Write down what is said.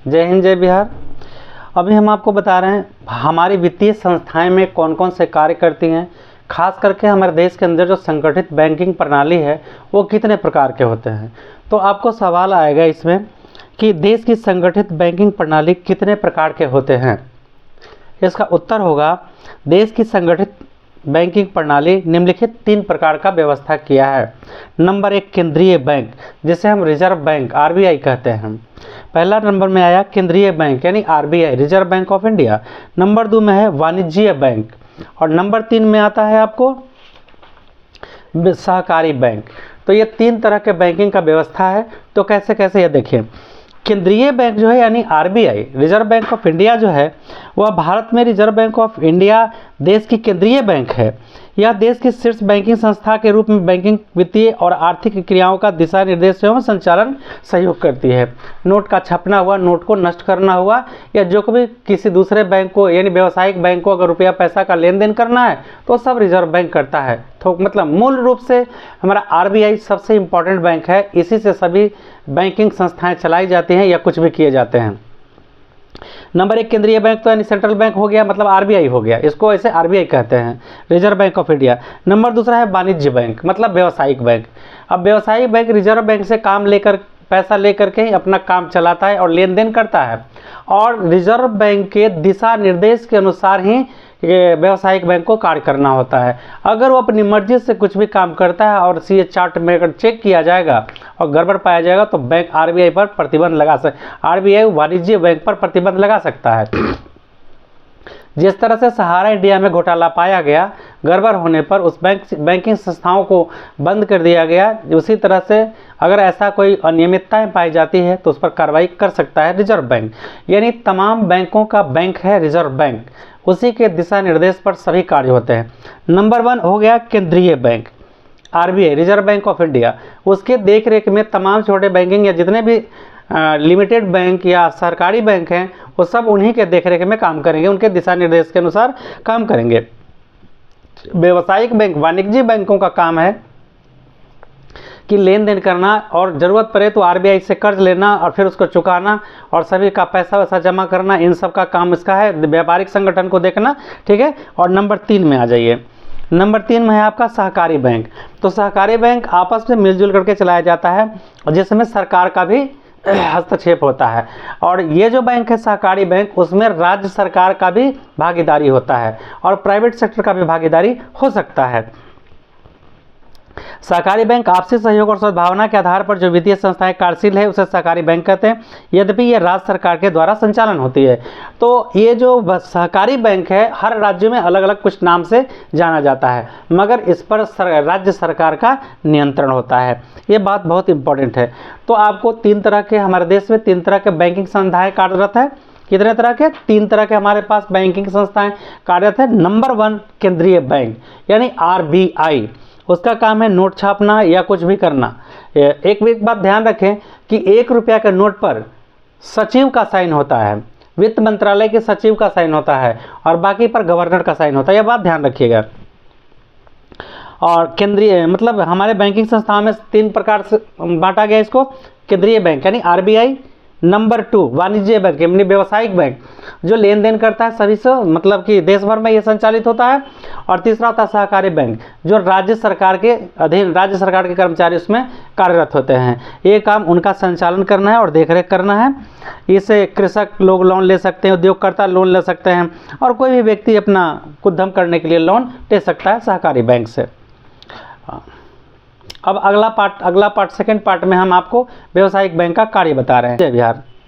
जय हिंद जय बिहार। अभी हम आपको बता रहे हैं हमारी वित्तीय संस्थाएं में कौन कौन से कार्य करती हैं, खास करके हमारे देश के अंदर जो संगठित बैंकिंग प्रणाली है वो कितने प्रकार के होते हैं। तो आपको सवाल आएगा इसमें कि देश की संगठित बैंकिंग प्रणाली कितने प्रकार के होते हैं। इसका उत्तर होगा देश की संगठित बैंकिंग प्रणाली निम्नलिखित 3 प्रकार का व्यवस्था किया है। नंबर 1 केंद्रीय बैंक, जिसे हम रिजर्व बैंक आरबीआई कहते हैं। पहला नंबर में आया केंद्रीय बैंक यानी RBI reserve bank of India. Number 2 में है वाणिज्यिक बैंक और नंबर 3 में आता है आपको सहकारी बैंक। तो ये 3 तरह के बैंकिंग का व्यवस्था है। तो कैसे कैसे ये देखिए, केंद्रीय बैंक जो है यानी RBI reserve bank of India जो है वह भारत में रिजर्व बैंक ऑफ इंडिया देश की केंद्रीय बैंक है। यह देश की शीर्ष बैंकिंग संस्था के रूप में बैंकिंग, वित्तीय और आर्थिक क्रियाओं का दिशा निर्देश एवं संचालन सहयोग करती है। नोट का छपना हुआ, नोट को नष्ट करना हुआ या जो भी किसी दूसरे बैंक को यानी व्यावसायिक बैंक को अगर रुपया पैसा का लेन देन करना है तो सब रिजर्व बैंक करता है। तो मतलब मूल रूप से हमारा आरबीआई सबसे इम्पॉर्टेंट बैंक है, इसी से सभी बैंकिंग संस्थाएं चलाई जाती हैं या कुछ भी किए जाते हैं। नंबर 1 केंद्रीय बैंक तो यानी सेंट्रल बैंक हो गया, मतलब आरबीआई हो गया, इसको ऐसे आरबीआई कहते हैं reserve bank of India. Number दूसरा है वाणिज्य बैंक, मतलब व्यावसायिक बैंक। अब व्यावसायिक बैंक रिजर्व बैंक से काम लेकर पैसा लेकर के ही अपना काम चलाता है और लेन देन करता है और रिजर्व बैंक के दिशा निर्देश के अनुसार ही व्यावसायिक बैंक को कार्य करना होता है। अगर वो अपनी मर्जी से कुछ भी काम करता है और सीए चार्ट में अगर चेक किया जाएगा और गड़बड़ पाया जाएगा तो बैंक आरबीआई पर प्रतिबंध लगा आरबीआई वाणिज्य बैंक पर प्रतिबंध लगा सकता है। जिस तरह से सहारा इंडिया में घोटाला पाया गया, गड़बड़ होने पर उस बैंकिंग संस्थाओं को बंद कर दिया गया, उसी तरह से अगर ऐसा कोई अनियमितताएं पाई जाती है तो उस पर कार्रवाई कर सकता है रिजर्व बैंक। यानी तमाम बैंकों का बैंक है रिजर्व बैंक, उसी के दिशा निर्देश पर सभी कार्य होते हैं। नंबर 1 हो गया केंद्रीय bank RBI reserve bank of India. उसके देख रेख में तमाम छोटे बैंकिंग या जितने भी लिमिटेड बैंक या सरकारी बैंक हैं वो सब उन्हीं के देखरेख में काम करेंगे, उनके दिशा निर्देश के अनुसार काम करेंगे। व्यावसायिक बैंक वाणिज्यिक बैंकों का काम है कि लेन देन करना और ज़रूरत पड़े तो आरबीआई से कर्ज लेना और फिर उसको चुकाना और सभी का पैसा वैसा जमा करना, इन सब का काम इसका है, व्यापारिक संगठन को देखना, ठीक है। और नंबर 3 में आ जाइए, नंबर 3 में है आपका सहकारी बैंक। तो सहकारी बैंक आपस में मिलजुल करके चलाया जाता है और जिसमें सरकार का भी हस्तक्षेप होता है। और ये जो बैंक है सहकारी बैंक, उसमें राज्य सरकार का भी भागीदारी होता है और प्राइवेट सेक्टर का भी भागीदारी हो सकता है। सहकारी बैंक आपसी सहयोग और सद्भावना के आधार पर जो वित्तीय संस्थाएं कार्यशील है उसे सहकारी बैंक कहते हैं, यद्यपि ये राज्य सरकार के द्वारा संचालन होती है। तो ये जो सहकारी बैंक है हर राज्य में अलग अलग कुछ नाम से जाना जाता है, मगर इस पर राज्य सरकार का नियंत्रण होता है। ये बात बहुत इंपॉर्टेंट है। तो आपको 3 तरह के, हमारे देश में 3 तरह के बैंकिंग संस्थाएं कार्यरत है। कितने तरह के? 3 तरह के हमारे पास बैंकिंग संस्थाएं कार्यरत है। नंबर 1 केंद्रीय बैंक यानी आरबीआई, उसका काम है नोट छापना या कुछ भी करना। एक बात ध्यान रखें कि 1 रुपया के नोट पर सचिव का साइन होता है, वित्त मंत्रालय के सचिव का साइन होता है और बाकी पर गवर्नर का साइन होता है, यह बात ध्यान रखिएगा। और केंद्रीय मतलब हमारे बैंकिंग संस्थाओं में 3 प्रकार से बांटा गया इसको। केंद्रीय बैंक यानी आरबीआई, नंबर 2 वाणिज्य बैंक यानी व्यावसायिक बैंक जो लेन देन करता है सभी से, मतलब कि देश भर में ये संचालित होता है। और तीसरा होता है सहकारी बैंक जो राज्य सरकार के अधीन, राज्य सरकार के कर्मचारी उसमें कार्यरत होते हैं। ये काम उनका संचालन करना है और देखरेख करना है। इसे कृषक लोग लोन ले सकते हैं, उद्योगकर्ता लोन ले सकते हैं और कोई भी व्यक्ति अपना उद्यम करने के लिए लोन ले सकता है सहकारी बैंक से। अब अगला पार्ट सेकंड पार्ट में हम आपको व्यावसायिक बैंक का कार्य बता रहे हैं। जय बिहार।